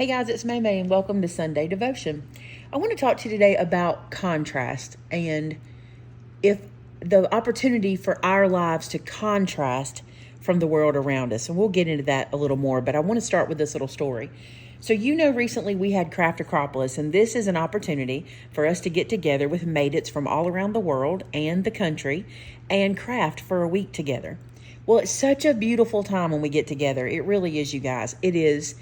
Hey guys, it's Maymay and welcome to Sunday Devotion. I want to talk to you today about contrast and if the opportunity for our lives to contrast from the world around us. And we'll get into that a little more, but I want to start with this little story. So, recently we had Craft Acropolis, and this is an opportunity for us to get together with Made Its from all around the world and the country and craft for a week together. Well, it's such a beautiful time when we get together. It really is, you guys. It is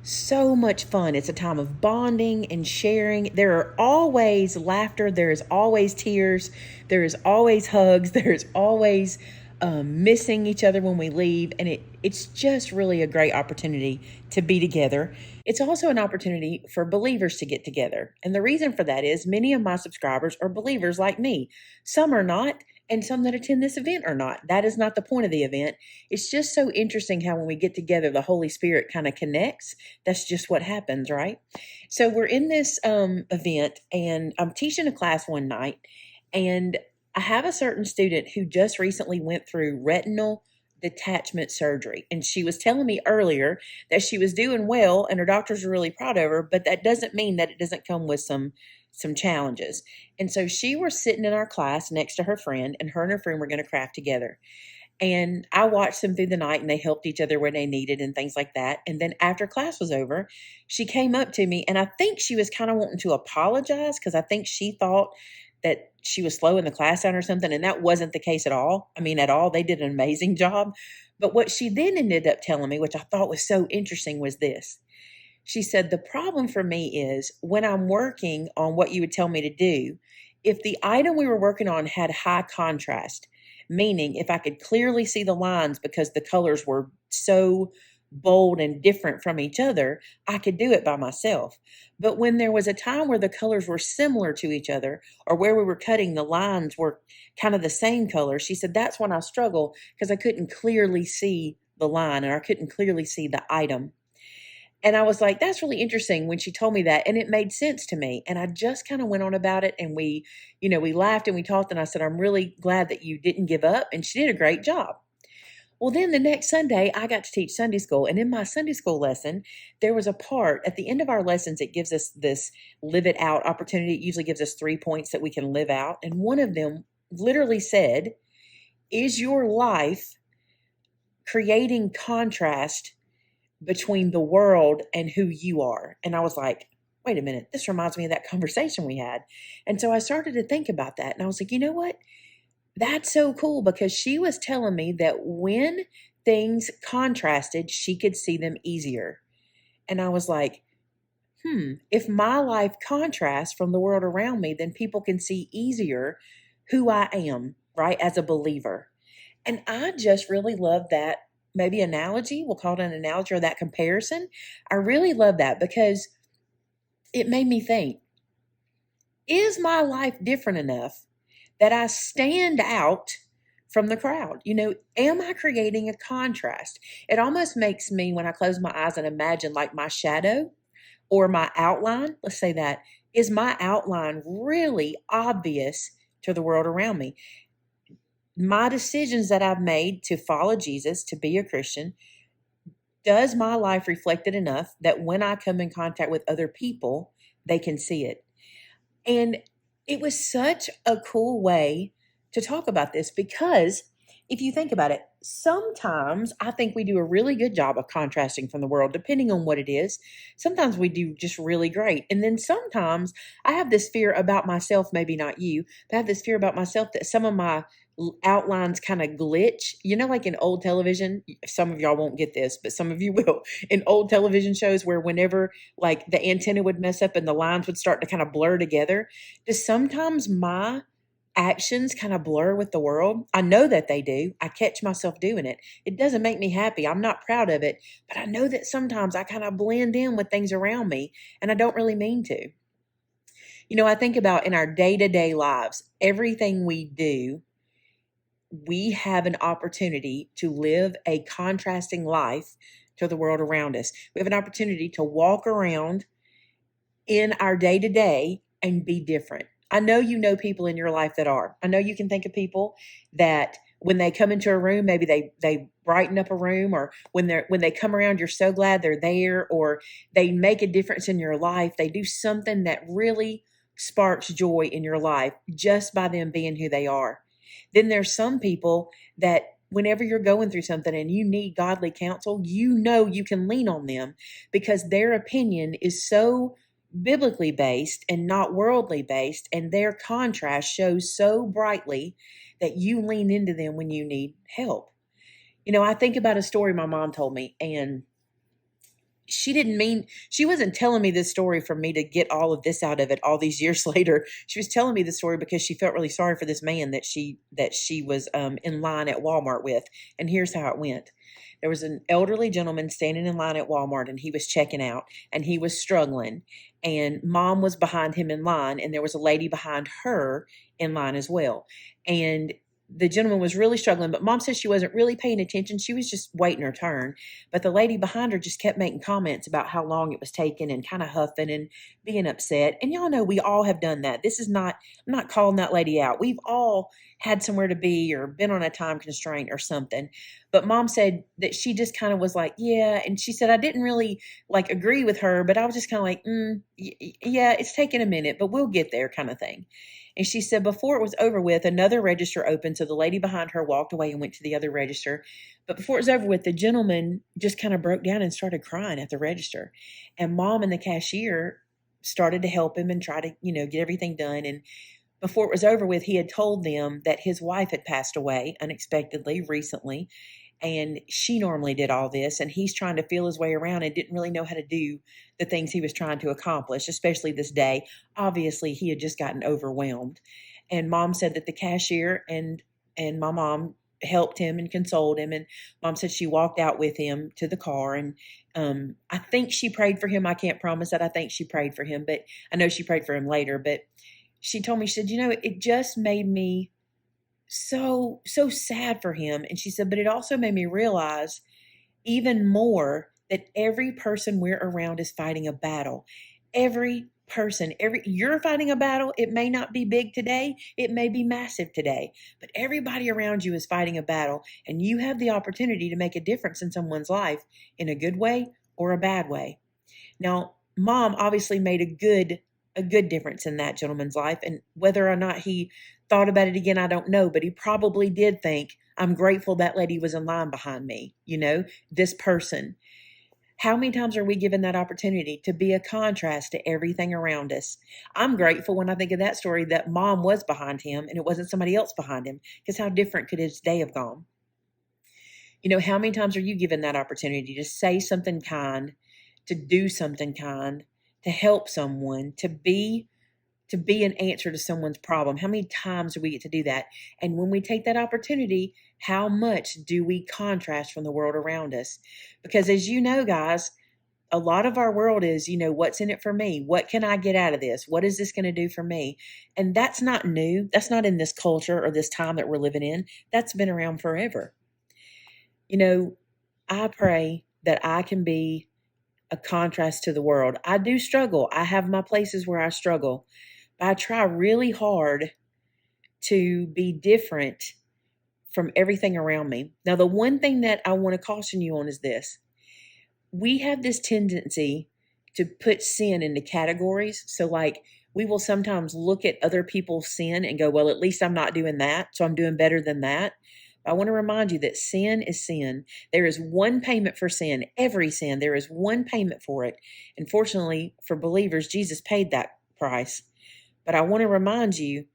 so much fun. It's a time of bonding and sharing. There are always laughter. There is always tears. There is always hugs. There is always missing each other when we leave. And it's just really a great opportunity to be together. It's also an opportunity for believers to get together. And the reason for that is many of my subscribers are believers like me. Some are not, and some that attend this event are not. That is not the point of the event. It's just so interesting how when we get together, the Holy Spirit kind of connects. That's just what happens, right? So we're in this event, and I'm teaching a class one night, and I have a certain student who just recently went through retinal detachment surgery. And she was telling me earlier that she was doing well and her doctors are really proud of her, but that doesn't mean that it doesn't come with some challenges. And so she was sitting in our class next to her friend, and her friend were going to craft together. And I watched them through the night, and they helped each other where they needed and things like that. And then after class was over, she came up to me, and I think she was kind of wanting to apologize because I think she thought that she was slowing the class down or something. And that wasn't the case at all. I mean, at all. They did an amazing job. But what she then ended up telling me, which I thought was so interesting, was this. She said, the problem for me is when I'm working on what you would tell me to do, if the item we were working on had high contrast, meaning if I could clearly see the lines because the colors were so bold and different from each other, I could do it by myself. But when there was a time where the colors were similar to each other, or where we were cutting, the lines were kind of the same color, she said, that's when I struggle because I couldn't clearly see the line and I couldn't clearly see the item. And I was like, that's really interesting when she told me that. And it made sense to me. And I just kind of went on about it. And we laughed and we talked. And I said, I'm really glad that you didn't give up. And she did a great job. Well, then the next Sunday, I got to teach Sunday school. And in my Sunday school lesson, there was a part at the end of our lessons, it gives us this live it out opportunity. It usually gives us 3 points that we can live out. And one of them literally said, is your life creating contrast between the world and who you are? And I was like, wait a minute, this reminds me of that conversation we had. And so I started to think about that. And I was like, you know what? That's so cool, because she was telling me that when things contrasted, she could see them easier. And I was like, if my life contrasts from the world around me, then people can see easier who I am, right, as a believer. And I just really love that maybe analogy. We'll call it an analogy, or that comparison. I really love that because it made me think, is my life different enough that I stand out from the crowd? Am I creating a contrast? It almost makes me, when I close my eyes and imagine like my shadow or my outline, let's say that, is my outline really obvious to the world around me? My decisions that I've made to follow Jesus, to be a Christian, does my life reflect it enough that when I come in contact with other people, they can see it? And it was such a cool way to talk about this, because if you think about it, sometimes I think we do a really good job of contrasting from the world, depending on what it is. Sometimes we do just really great. And then sometimes I have this fear about myself, maybe not you, but I have this fear about myself that some of my outlines kind of glitch. Like in old television, some of y'all won't get this, but some of you will. In old television shows where whenever like the antenna would mess up and the lines would start to kind of blur together, does sometimes my actions kind of blur with the world? I know that they do. I catch myself doing it. It doesn't make me happy. I'm not proud of it, but I know that sometimes I kind of blend in with things around me and I don't really mean to. I think about in our day-to-day lives, everything we do, we have an opportunity to live a contrasting life to the world around us. We have an opportunity to walk around in our day-to-day and be different. I know you know people in your life that are. I know you can think of people that when they come into a room, maybe they brighten up a room, or when they come around, you're so glad they're there, or they make a difference in your life. They do something that really sparks joy in your life just by them being who they are. Then there's some people that whenever you're going through something and you need godly counsel, you know you can lean on them because their opinion is so biblically based and not worldly based, and their contrast shows so brightly that you lean into them when you need help. I think about a story my mom told me, and she wasn't telling me this story for me to get all of this out of it all these years later. She was telling me the story because she felt really sorry for this man that she was in line at Walmart with. And here's how it went. There was an elderly gentleman standing in line at Walmart, and he was checking out, and he was struggling, and mom was behind him in line, and there was a lady behind her in line as well. And the gentleman was really struggling, but mom said she wasn't really paying attention. She was just waiting her turn. But the lady behind her just kept making comments about how long it was taking and kind of huffing and being upset. And y'all know we all have done that. I'm not calling that lady out. We've all had somewhere to be or been on a time constraint or something. But mom said that she just kind of was like, yeah. And she said, I didn't really agree with her, but I was just kind of like, yeah, it's taking a minute, but we'll get there kind of thing. And she said before it was over with, another register opened. So the lady behind her walked away and went to the other register. But before it was over with, the gentleman just kind of broke down and started crying at the register. And mom and the cashier started to help him and try to, get everything done. And before it was over with, he had told them that his wife had passed away unexpectedly recently. And she normally did all this, and he's trying to feel his way around and didn't really know how to do the things he was trying to accomplish, especially this day. Obviously, he had just gotten overwhelmed. And mom said that the cashier and my mom helped him and consoled him. And mom said she walked out with him to the car. And I think she prayed for him. I can't promise that I think she prayed for him, but I know she prayed for him later. But she told me, she said, it just made me so sad for him. And she said, but it also made me realize even more that every person we're around is fighting a battle. Every person, you're fighting a battle. It may not be big today. It may be massive today, but everybody around you is fighting a battle, and you have the opportunity to make a difference in someone's life in a good way or a bad way. Now, mom obviously made a good difference in that gentleman's life. And whether or not he thought about it again, I don't know, but he probably did think, I'm grateful that lady was in line behind me, this person. How many times are we given that opportunity to be a contrast to everything around us? I'm grateful when I think of that story that mom was behind him and it wasn't somebody else behind him, because how different could his day have gone? How many times are you given that opportunity to say something kind, to do something kind, to help someone, to be an answer to someone's problem? How many times do we get to do that? And when we take that opportunity, how much do we contrast from the world around us? Because as you know, guys, a lot of our world is, what's in it for me? What can I get out of this? What is this going to do for me? And that's not new. That's not in this culture or this time that we're living in. That's been around forever. I pray that I can be a contrast to the world. I do struggle. I have my places where I struggle. But I try really hard to be different from everything around me. Now, the one thing that I want to caution you on is this. We have this tendency to put sin into categories. So we will sometimes look at other people's sin and go, well, at least I'm not doing that, so I'm doing better than that. I want to remind you that sin is sin. There is one payment for sin. Every sin, there is one payment for it. And fortunately for believers, Jesus paid that price. But I want to remind you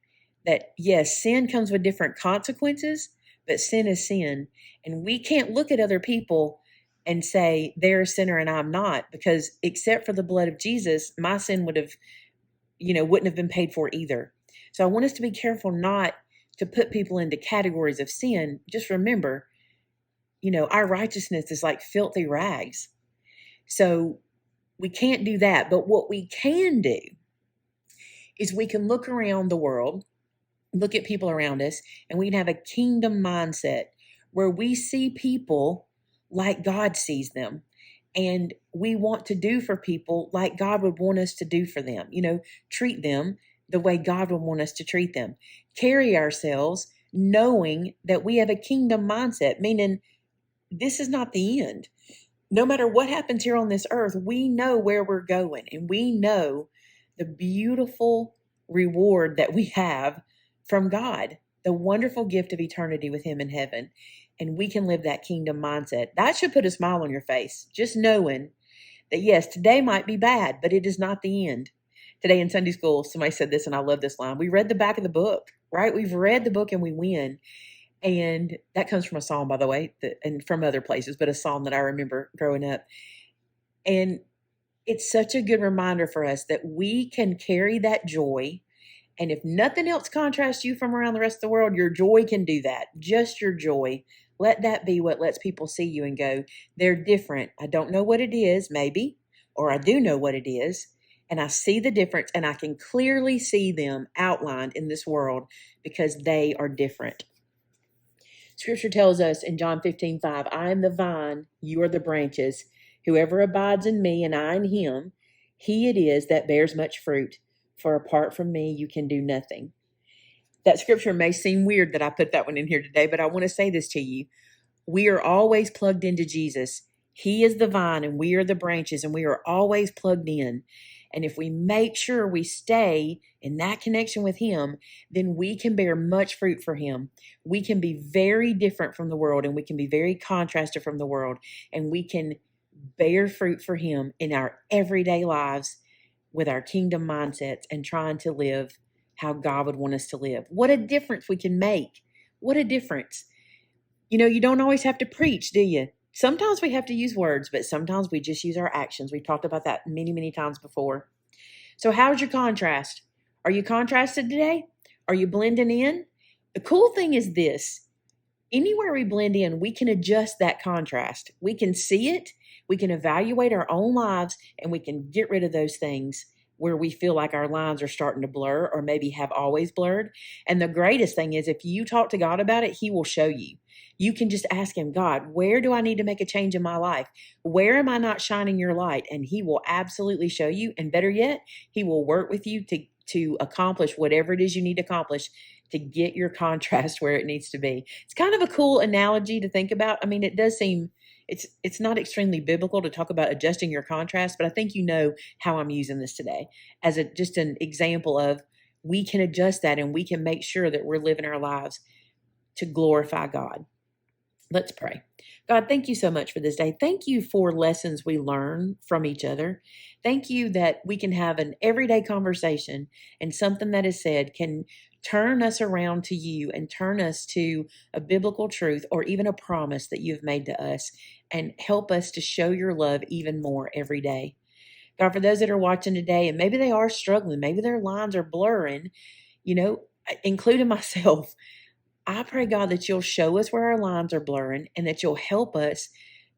that, yes, sin comes with different consequences, but sin is sin. And we can't look at other people and say they're a sinner and I'm not, because except for the blood of Jesus, my sin wouldn't have been paid for either. So I want us to be careful not to put people into categories of sin. Just remember, our righteousness is like filthy rags. So we can't do that. But what we can do is we can look around the world, look at people around us, and we can have a kingdom mindset where we see people like God sees them. And we want to do for people like God would want us to do for them. Treat them the way God would want us to treat them. Carry ourselves knowing that we have a kingdom mindset, meaning this is not the end. No matter what happens here on this earth, we know where we're going, and we know the beautiful reward that we have from God, the wonderful gift of eternity with Him in heaven. And we can live that kingdom mindset. That should put a smile on your face, just knowing that yes, today might be bad, but it is not the end. Today in Sunday school, somebody said this, and I love this line. We read the back of the book, right? We've read the book and we win. And that comes from a psalm, by the way, and from other places, but a psalm that I remember growing up. And it's such a good reminder for us that we can carry that joy. And if nothing else contrasts you from around the rest of the world, your joy can do that. Just your joy. Let that be what lets people see you and go, they're different. I don't know what it is, maybe, or I do know what it is. And I see the difference, and I can clearly see them outlined in this world because they are different. Scripture tells us in John 15:5, I am the vine, you are the branches. Whoever abides in me and I in him, he it is that bears much fruit. For apart from me, you can do nothing. That scripture may seem weird that I put that one in here today, but I want to say this to you. We are always plugged into Jesus. He is the vine and we are the branches, and we are always plugged in. And if we make sure we stay in that connection with Him, then we can bear much fruit for Him. We can be very different from the world, and we can be very contrasted from the world, and we can bear fruit for Him in our everyday lives with our kingdom mindsets and trying to live how God would want us to live. What a difference we can make. What a difference. You know, you don't always have to preach, do you? Sometimes we have to use words, but sometimes we just use our actions. We've talked about that many, many times before. So how's your contrast? Are you contrasted today? Are you blending in? The cool thing is this. Anywhere we blend in, we can adjust that contrast. We can see it. We can evaluate our own lives, and we can get rid of those things where we feel like our lines are starting to blur or maybe have always blurred. And the greatest thing is if you talk to God about it, He will show you. You can just ask Him, God, where do I need to make a change in my life? Where am I not shining your light? And He will absolutely show you. And better yet, He will work with you to accomplish whatever it is you need to accomplish to get your contrast where it needs to be. It's kind of a cool analogy to think about. I mean, it does seem it's not extremely biblical to talk about adjusting your contrast, but I think you know how I'm using this today as just an example of we can adjust that and we can make sure that we're living our lives to glorify God. Let's pray. God, thank you so much for this day. Thank you for lessons we learn from each other. Thank you that we can have an everyday conversation and something that is said can turn us around to you and turn us to a biblical truth or even a promise that you've made to us and help us to show your love even more every day. God, for those that are watching today and maybe they are struggling, maybe their lines are blurring, including myself, I pray, God, that you'll show us where our lines are blurring and that you'll help us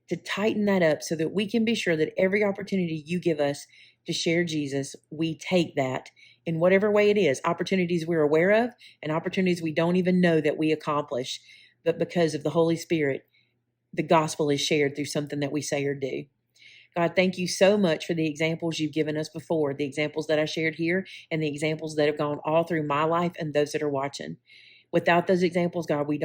to tighten that up so that we can be sure that every opportunity you give us to share Jesus, we take that in whatever way it is, opportunities we're aware of and opportunities we don't even know that we accomplish. But because of the Holy Spirit, the gospel is shared through something that we say or do. God, thank you so much for the examples you've given us before, the examples that I shared here and the examples that have gone all through my life and those that are watching. Without those examples, God, we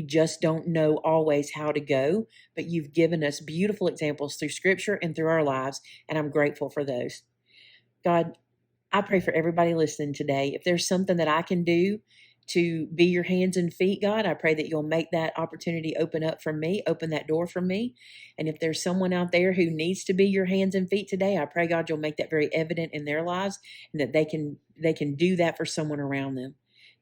just don't know always how to go, but you've given us beautiful examples through Scripture and through our lives, and I'm grateful for those. God, I pray for everybody listening today. If there's something that I can do to be your hands and feet, God, I pray that you'll make that opportunity open up for me, open that door for me. And if there's someone out there who needs to be your hands and feet today, I pray, God, you'll make that very evident in their lives and that they can do that for someone around them.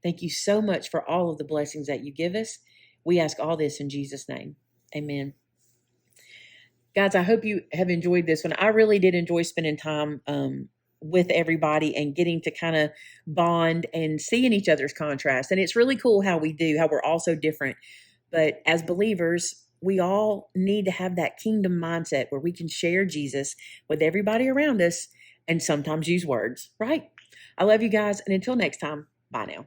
Thank you so much for all of the blessings that you give us. We ask all this in Jesus' name. Amen. Guys, I hope you have enjoyed this one. I really did enjoy spending time with everybody and getting to kind of bond and seeing each other's contrast. And it's really cool how we're all so different. But as believers, we all need to have that kingdom mindset where we can share Jesus with everybody around us and sometimes use words, right? I love you guys. And until next time, bye now.